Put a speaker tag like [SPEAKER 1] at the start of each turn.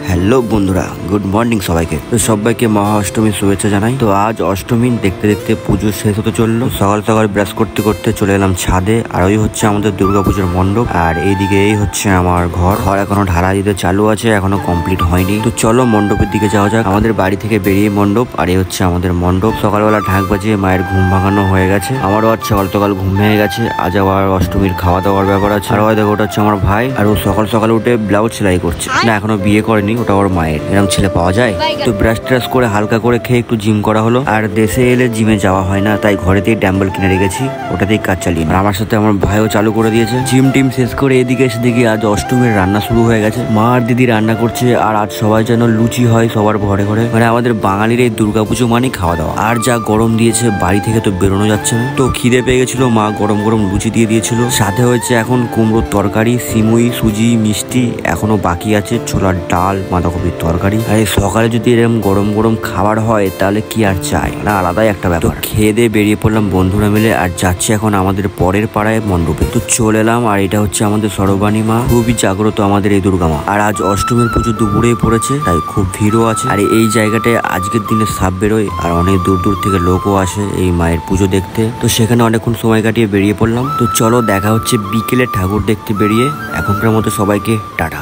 [SPEAKER 1] Hello বন্ধুরা, good morning সবাইকে। তো সবাইকে মহা অষ্টমীর শুভেচ্ছা জানাই। তো আজ অষ্টমী দেখতে দেখতে পুজো শেষ হতে চললো। সকাল সকাল ব্রাশ করতে করতে চলে এলাম ছাদে। আর ওই হচ্ছে আমাদের দুর্গাপুজোর মণ্ডপ, আর এইদিকে এই হচ্ছে আমার ঘর এখনো ঢালা দিতে চালু আছে, এখনো কমপ্লিট হয়নি। তো চলো মণ্ডপের দিকে যাওয়া যাক। আমাদের বাড়ি থেকে বেরিয়ে মণ্ডপ, আর এই হচ্ছে আমাদের মণ্ডপ। সকালবেলা ঢাক বাজিয়ে মায়ের ঘুম ভাঙানো হয়ে গেছে। আমারও আজ সকাল সকাল ঘুম ভেঙে গেছে। আজ আবার অষ্টমীর খাওয়া দাওয়ার ব্যাপার আছে। আর দেখো ওটা হচ্ছে আমার ভাই, আর ও সকাল সকাল উঠে ব্লাউজ সেলাই করছে। না, এখনো বিয়ে করেনি, ওটা ওর মায়ের। এরকম ছেলে পাওয়া যায়? তো ব্রাশ ট্রাশ করে হালকা করে খেয়ে একটু জিম করা হলো। আর দেশে এলে জিমে যাওয়া হয় না, তাই ঘরেতেই ড্যাম্বল কিনে রেখেছি, ওটাতেই কাজ চালিয়ে। আর আমার সাথে আমার ভাইও চালু করে দিয়েছে। জিম টিম শেষ করে এদিকে এসে দেখি আজ অষ্টমীর রান্না শুরু হয়ে গেছে। মা আর দিদি রান্না করছে। আর আজ সবাই যেন লুচি হয় সবার ঘরে ঘরে। মানে আমাদের বাঙালির এই দুর্গাপুজো মানে খাওয়া দাওয়া। আর যা গরম দিয়েছে, বাড়ি থেকে তো বেরোনো যাচ্ছে না। তো খিদে পেয়ে গেছিল, মা গরম গরম লুচি দিয়ে দিয়েছিল। সাথে হয়েছে এখন কুমড়োর তরকারি, সিমুই, সুজি, মিষ্টি। এখনো বাকি আছে ছোলার ডাল, বাঁধাকপির তরকারি। আর এই সকালে যদি এরকম গরম গরম খাবার হয় তাহলে কি আর চাই না, আলাদাই একটা ব্যাপার। খেয়ে দিয়ে বেরিয়ে পড়লাম বন্ধুরা মিলে, আর যাচ্ছে এখন আমাদের পরের পাড়ায় মণ্ডপে। তো চলে এলাম। আর এটা হচ্ছে আমাদের সরবানী মা, খুবই জাগ্রত আমাদের এই দুর্গা মা। আর আজ অষ্টমীর পুজো দুপুরেই পড়েছে, তাই খুব ভিড়ও আছে। আর এই জায়গাটায় আজকের দিনে সাপ বেরোয়, আর অনেক দূর দূর থেকে লোকও আসে এই মায়ের পুজো দেখতে। তো সেখানে অনেকক্ষণ সময় কাটিয়ে বেরিয়ে পড়লাম। তো চলো দেখা হচ্ছে বিকেলে ঠাকুর দেখতে বেরিয়ে। এখনকার মতো সবাইকে টাটা।